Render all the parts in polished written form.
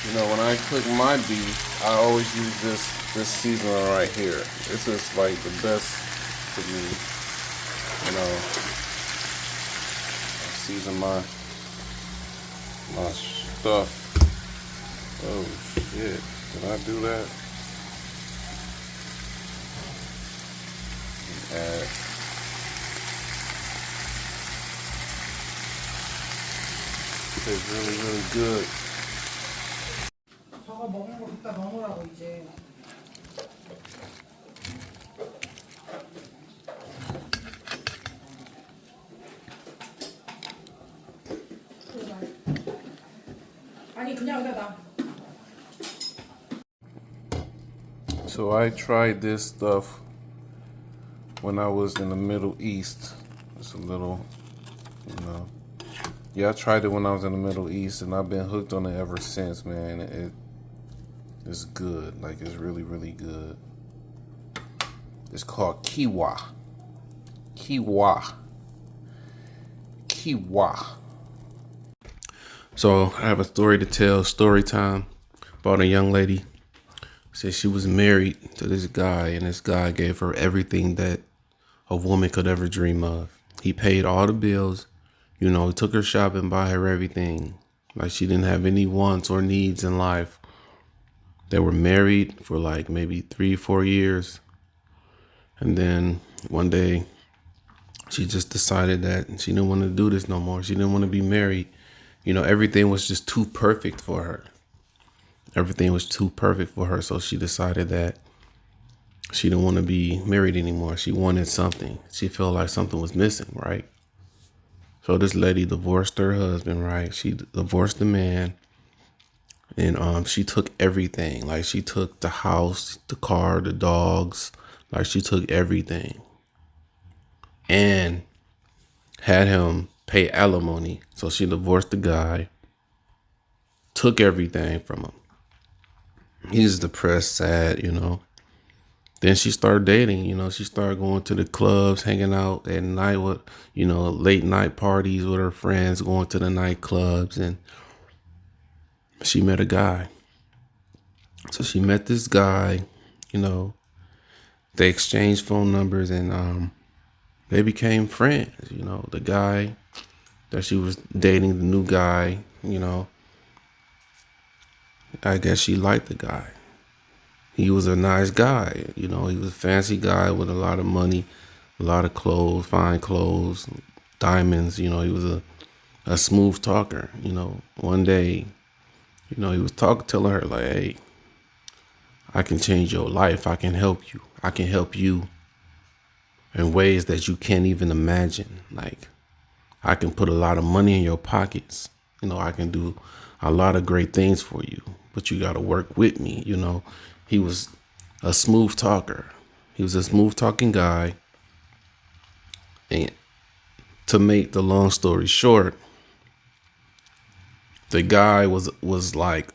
You know, when I cook my beef, I always use this seasoning right here. This is like the best to me. You know, I season my stuff. Oh shit! Did I do that? Add. Tastes really, really good. 저거 먹은 거 이따 넣으라고 이제. 아니 그냥 여기다 놔. So I tried this stuff when I was in the Middle East. It's a little, you know. Yeah, I tried it when I was in the Middle East, and I've been hooked on it ever since, man. It's good. Like, it's really, really good. It's called kiwa. Kiwa. Kiwa. So I have a story to tell, story time, about a young lady. Said she was married to this guy, and this guy gave her everything that a woman could ever dream of. He paid all the bills, you know, he took her shopping, buy her everything. Like she didn't have any wants or needs in life. They were married for like maybe 3-4 years. And then one day she just decided that she didn't want to do this no more. She didn't want to be married. You know, everything was just too perfect for her. Everything was too perfect for her. So she decided that she didn't want to be married anymore. She wanted something. She felt like something was missing, right? So this lady divorced her husband, right? She divorced the man. And she took everything. Like she took the house, the car, the dogs. Like she took everything. And had him pay alimony. So she divorced the guy. Took everything from him. He's depressed, sad, you know. Then she started dating, you know. She started going to the clubs, hanging out at night with, you know, late night parties with her friends, going to the nightclubs. And she met a guy. So she met this guy, you know. They exchanged phone numbers and they became friends, you know. The guy that she was dating, the new guy, you know, I guess she liked the guy. He was a nice guy, you know. He was a fancy guy with a lot of money, a lot of clothes, fine clothes, diamonds. You know, he was a smooth talker. You know, one day, you know, he was telling her like, "Hey, I can change your life. I can help you. I can help you in ways that you can't even imagine. Like, I can put a lot of money in your pockets. You know, I can do a lot of great things for you, but you got to work with me." You know, he was a smooth talker. He was a smooth talking guy. And to make the long story short, the guy was like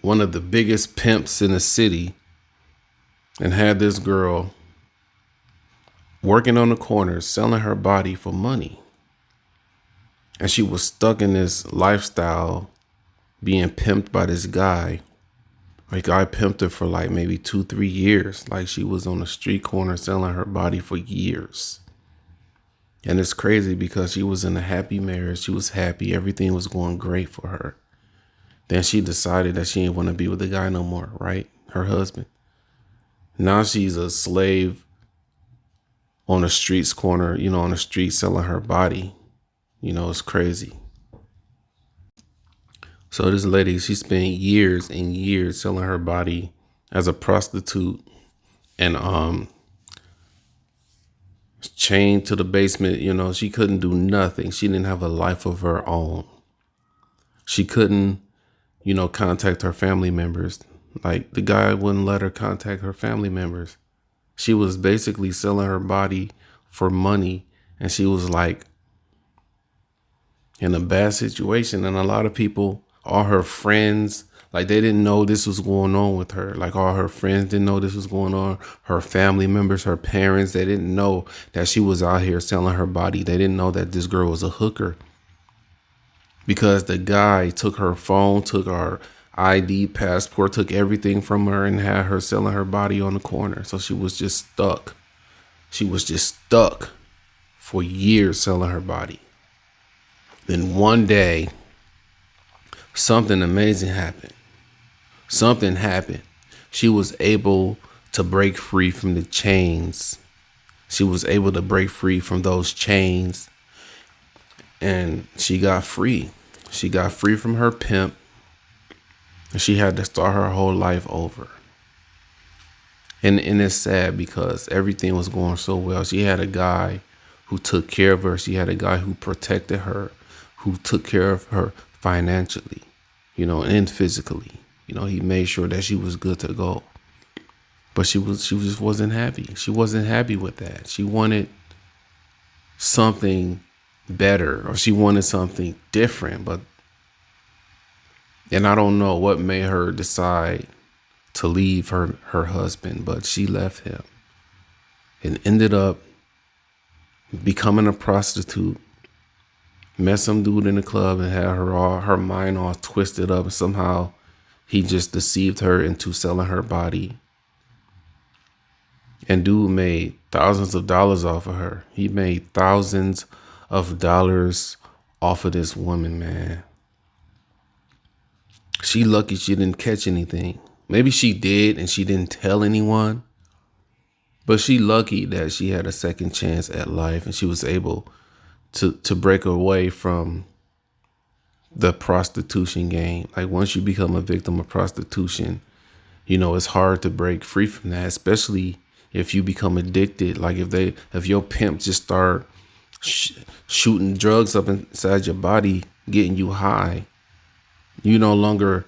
one of the biggest pimps in the city and had this girl working on the corners, selling her body for money. And she was stuck in this lifestyle being pimped by this guy. Like, I pimped her for like maybe 2-3 years. Like, she was on the street corner selling her body for years. And it's crazy because she was in a happy marriage. She was happy. Everything was going great for her. Then she decided that she didn't want to be with the guy no more, right? Her husband. Now she's a slave on the streets corner, you know, on the street selling her body. You know, it's crazy. So this lady, she spent years and years selling her body as a prostitute and chained to the basement. You know, she couldn't do nothing. She didn't have a life of her own. She couldn't, you know, contact her family members. Like, the guy wouldn't let her contact her family members. She was basically selling her body for money, and she was like in a bad situation. And a lot of people, all her friends, like, they didn't know this was going on with her. Like, all her friends didn't know this was going on. Her family members, her parents, they didn't know that she was out here selling her body. They didn't know that this girl was a hooker. because the guy took her phone, took her ID, passport, took everything from her and had her selling her body on the corner. So she was just stuck. She was just stuck for years selling her body. Then one day, something amazing happened. Something happened. She was able to break free from the chains. She was able to break free from those chains, and she got free. She got free from her pimp, and she had to start her whole life over. And it's sad because everything was going so well. She had a guy who took care of her. She had a guy who protected her, who took care of her financially, and physically. He made sure that she was good to go. But she just wasn't happy. She wasn't happy with that. She wanted something better, or she wanted something different. And I don't know what made her decide to leave her husband, but she left him and ended up becoming a prostitute. Met some dude in the club and had her mind all twisted up, and somehow he just deceived her into selling her body. And dude made thousands of dollars off of her. He made thousands of dollars off of this woman, man. She lucky she didn't catch anything. Maybe she did and she didn't tell anyone. But she lucky that she had a second chance at life and she was able to break away from the prostitution game. Like once you become a victim of prostitution, it's hard to break free from that, especially if you become addicted. Like if your pimp just start shooting drugs up inside your body, getting you high, you no longer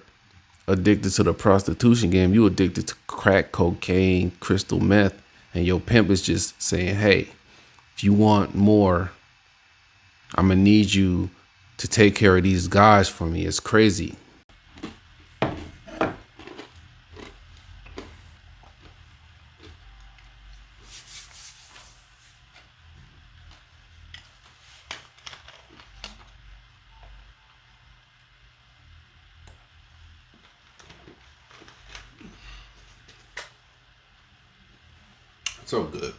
addicted to the prostitution game. You addicted to crack, cocaine, crystal meth, and your pimp is just saying, hey, if you want more, I'm gonna need you to take care of these guys for me. It's crazy. So good.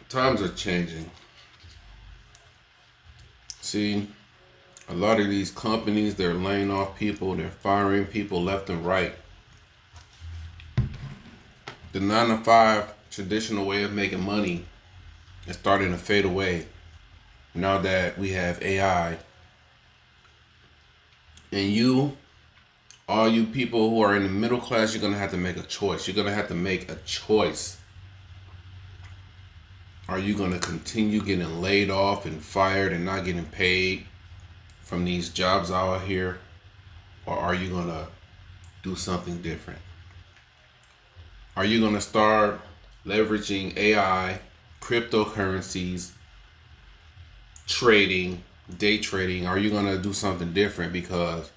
Times are changing. See, a lot of these companies, they're laying off people, they're firing people left and right. The 9-to-5 traditional way of making money is starting to fade away now that we have AI. And all you people who are in the middle class, you're going to have to make a choice. You're going to have to make a choice. Are you going to continue getting laid off and fired and not getting paid from these jobs out here? Or are you going to do something different? Are you going to start leveraging AI, cryptocurrencies, trading, day trading? Are you going to do something different? Because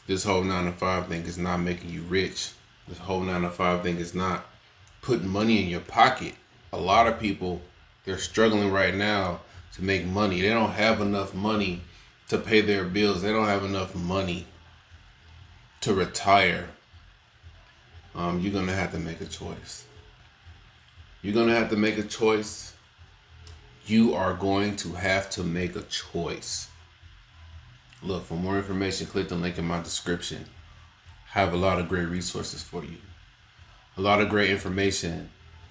this whole 9-to-5 thing is not making you rich. This whole 9-to-5 thing is not putting money in your pocket. A lot of people, they're struggling right now to make money. They don't have enough money to pay their bills. They don't have enough money to retire. You're going to have to make a choice. You're going to have to make a choice. You are going to have to make a choice. Look, for more information, click the link in my description. I have a lot of great resources for you. A lot of great information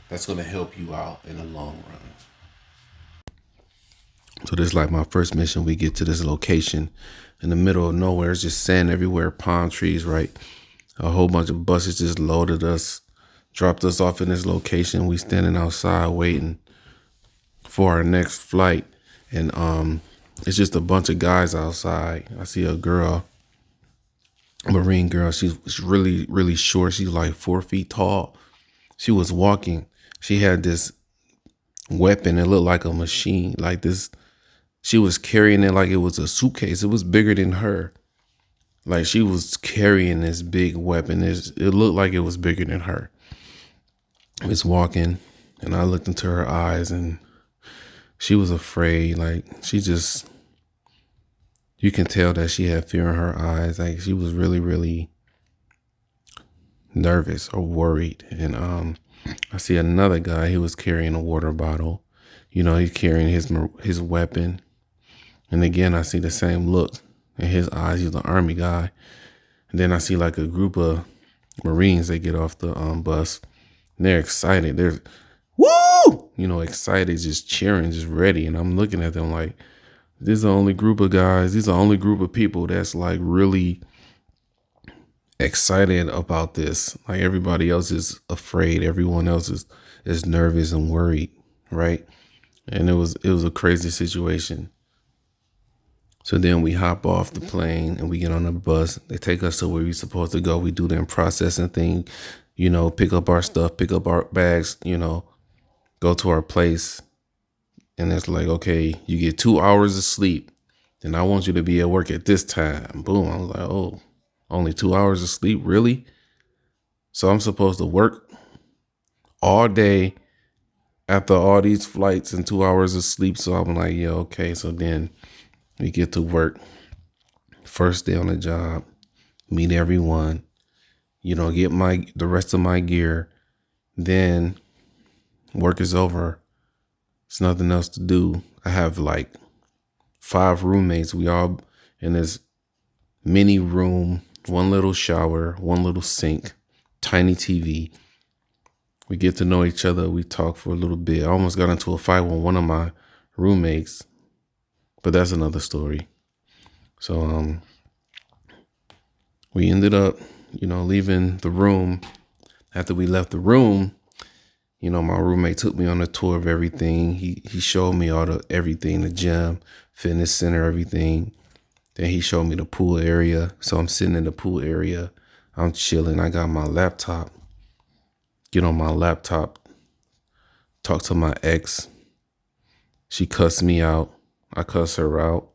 that's going to help you out in the long run. So this is like my first mission. We get to this location in the middle of nowhere. It's just sand everywhere, palm trees, right? A whole bunch of buses just loaded us, dropped us off in this location. We standing outside waiting for our next flight. And it's just a bunch of guys outside. I see a girl, a Marine girl. She's really, really short. She's like 4 feet tall. She was walking. She had this weapon. It looked like a machine, like this. She was carrying it like it was a suitcase. It was bigger than her. Like she was carrying this big weapon. It looked like it was bigger than her. It's walking. And I looked into her eyes and she was afraid. Like you can tell that she had fear in her eyes. Like she was really, really nervous or worried. And I see another guy, he was carrying a water bottle. He's carrying his weapon. And again, I see the same look in his eyes. He's an army guy. And then I see like a group of Marines. They get off the bus. And they're excited. They're woo, excited, just cheering, just ready. And I'm looking at them like, this is the only group of guys. These are the only group of people that's like really excited about this. Like everybody else is afraid. Everyone else is nervous and worried, right? And it was a crazy situation. So then we hop off the plane and we get on the bus. They take us to where we're supposed to go. We do the processing thing, pick up our stuff, pick up our bags, go to our place. And it's like, okay, you get 2 hours of sleep. Then I want you to be at work at this time. Boom. I was like, oh, only 2 hours of sleep? Really? So I'm supposed to work all day after all these flights and 2 hours of sleep. So I'm like, yeah, okay. So then we get to work. First day on the job, meet everyone, get the rest of my gear. Then work is over. It's nothing else to do. I have like 5 roommates. We all in this mini room, one little shower, one little sink, tiny TV. We get to know each other. We talk for a little bit. I almost got into a fight with one of my roommates, but that's another story. So we ended up, leaving the room. After we left the room, my roommate took me on a tour of everything. He showed me everything, the gym, fitness center, everything. Then he showed me the pool area. So I'm sitting in the pool area. I'm chilling. I got my laptop. Get on my laptop. Talk to my ex. She cussed me out. I cuss her out.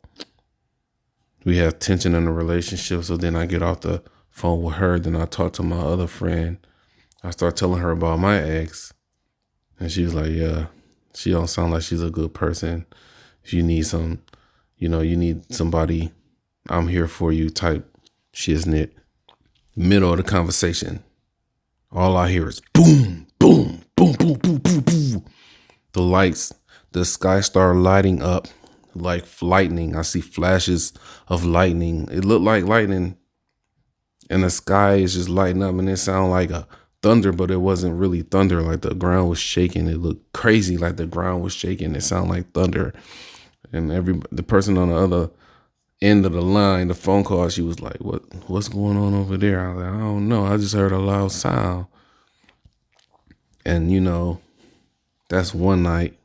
We have tension in the relationship. So then I get off the phone with her. Then I talk to my other friend. I start telling her about my ex. And she was like, yeah, she don't sound like she's a good person. If you need you need somebody, I'm here for you type shiznit. Middle of the conversation, all I hear is boom, boom, boom, boom, boom, boom, boom. The lights, the sky start lighting up like lightning. I see flashes of lightning. It looked like lightning and the sky is just lighting up and it sounded like a thunder, but it wasn't really thunder. Like the ground was shaking. It looked crazy like the ground was shaking. It sounded like thunder. And the person on the other end of the line, the phone call, she was like, what's going on over there? I was like, I don't know. I just heard a loud sound. And that's one night.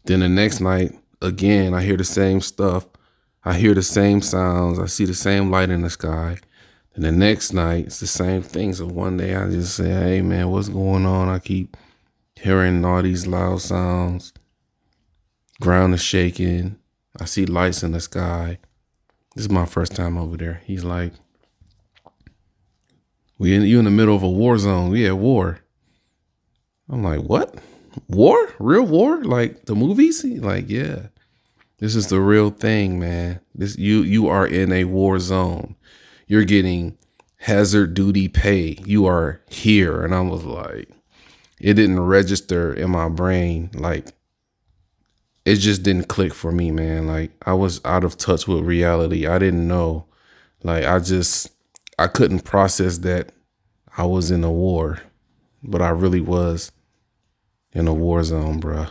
Then the next night, again, I hear the same stuff. I hear the same sounds. I see the same light in the sky. And the next night, it's the same thing. So one day I just say, hey, man, what's going on? I keep hearing all these loud sounds. Ground is shaking. I see lights in the sky. This is my first time over there. He's like, you in the middle of a war zone. We at war. I'm like, what? War? Real war? Like the movies? Like, yeah. This is the real thing, man. You are in a war zone. You're getting hazard duty pay. You are here. And I was like, it didn't register in my brain. Like, it just didn't click for me, man. Like, I was out of touch with reality. I didn't know. Like, I couldn't process that I was in a war, but I really was in a war zone, bruh.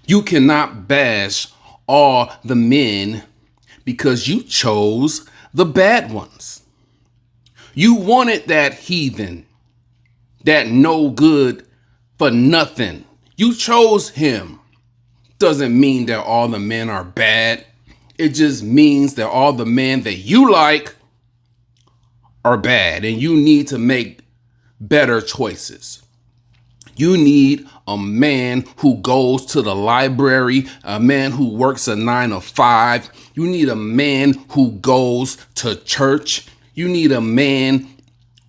You cannot bash all the men because you chose the bad ones. You wanted that heathen, that no good for nothing. You chose him. Doesn't mean that all the men are bad. It just means that all the men that you like are bad and you need to make better choices. You need a man who goes to the library, a man who works a 9 to 5. You need a man who goes to church. You need a man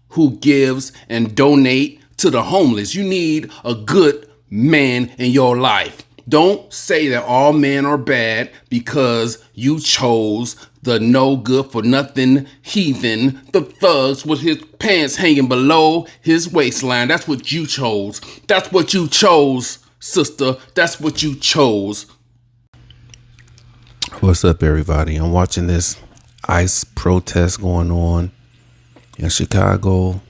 who gives and donate to the homeless. You need a good man in your life. Don't say that all men are bad because you chose the no good for nothing heathen, the thugs with his pants hanging below his waistline. That's what you chose. That's what you chose, sister. That's what you chose. What's up, everybody? I'm watching this ICE protest going on in Chicago.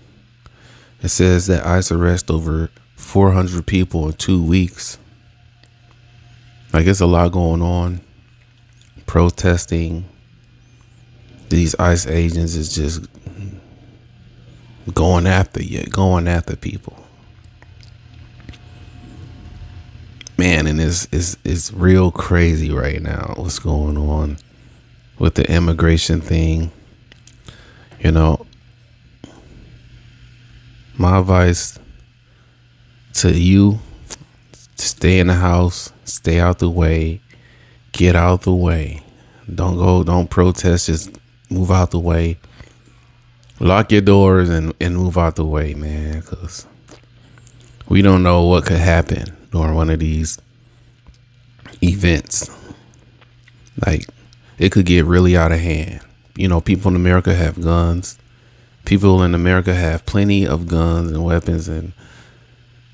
It says that ICE arrest over 400 people in 2 weeks. Like, it's a lot going on. Protesting. These ICE agents is just going after people. Man, and it's real crazy right now what's going on with the immigration thing. You know, my advice to you: stay in the house, stay out the way, get out the way. Don't protest, just move out the way. Lock your doors and move out the way, man, because we don't know what could happen during one of these events. Like, it could get really out of hand. You know, people in America have guns. People in America have plenty of guns and weapons, and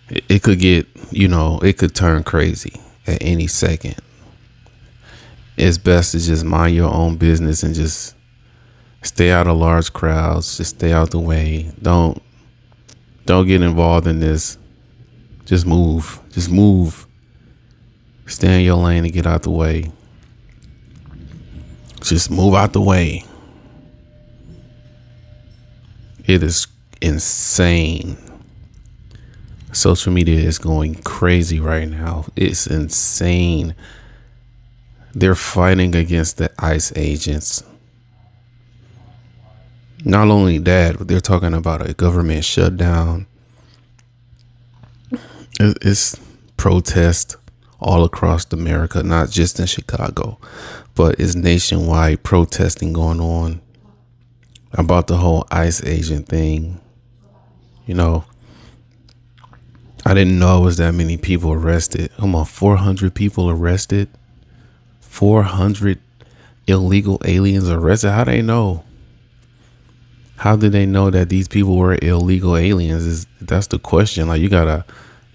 it could get, it could turn crazy at any second. It's best to just mind your own business and just stay out of large crowds. Just stay out the way. Don't get involved in this. Just move. Stay in your lane and get out the way. Just move out the way. It is insane. Social media is going crazy right now. It's insane. They're fighting against the ICE agents. Not only that, but they're talking about a government shutdown. It's protest all across America, not just in Chicago, but it's nationwide protesting going on about the whole ICE agent thing. I didn't know it was that many people arrested. Come on, 400 people arrested. 400 illegal aliens arrested. How they know? How did they know that these people were illegal aliens? That's the question. Like, you got a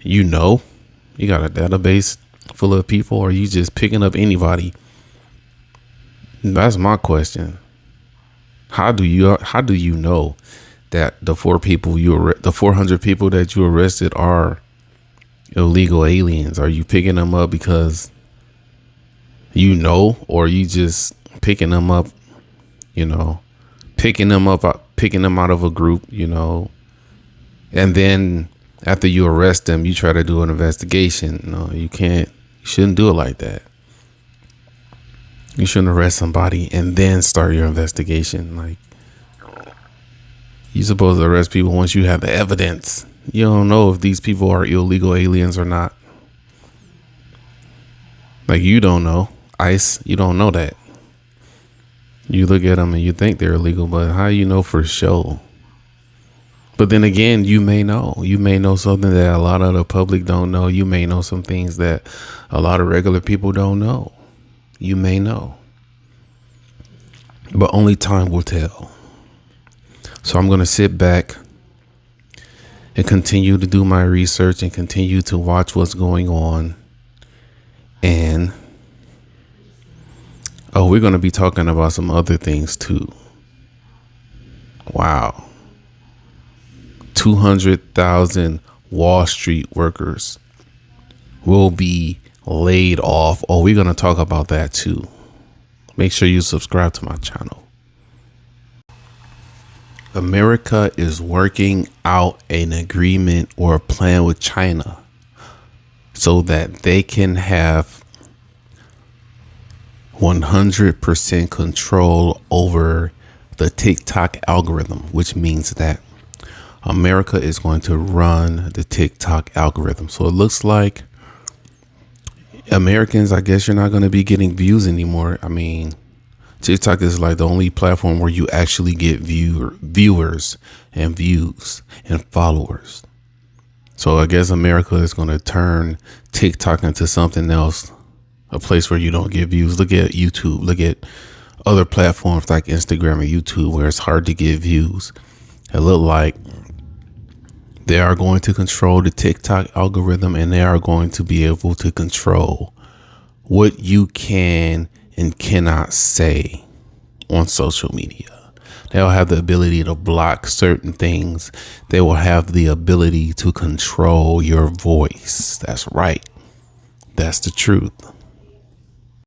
database full of people, or you just picking up anybody? That's my question. How do you know that the 400 people that you arrested are illegal aliens? Are you picking them up because or you just picking them up, picking them out of a group, and then after you arrest them, you try to do an investigation? No, you can't. You shouldn't do it like that. You shouldn't arrest somebody and then start your investigation. Like, you're supposed to arrest people once you have the evidence. You don't know if these people are illegal aliens or not. Like, you don't know. ICE, you don't know that. You look at them and you think they're illegal, but how you know for sure? But then again, you may know. You may know something that a lot of the public don't know. You may know some things that a lot of regular people don't know. You may know. But only time will tell. So I'm going to sit back and continue to do my research and continue to watch what's going on. And we're going to be talking about some other things too. Wow. 200,000 Wall Street workers will be laid off. We're going to talk about that too. Make sure you subscribe to my channel. America is working out an agreement or a plan with China so that they can have 100% control over the TikTok algorithm, which means that America is going to run the TikTok algorithm. So it looks like Americans, I guess you're not going to be getting views anymore. I mean, TikTok is like the only platform where you actually get viewers and views and followers. So I guess America is going to turn TikTok into something else, a place where you don't get views. Look at YouTube. Look at other platforms like Instagram or YouTube where it's hard to get views. It look like they are going to control the TikTok algorithm, and they are going to be able to control what you can and cannot say on social media. They'll have the ability to block certain things. They will have the ability to control your voice. That's right. That's the truth.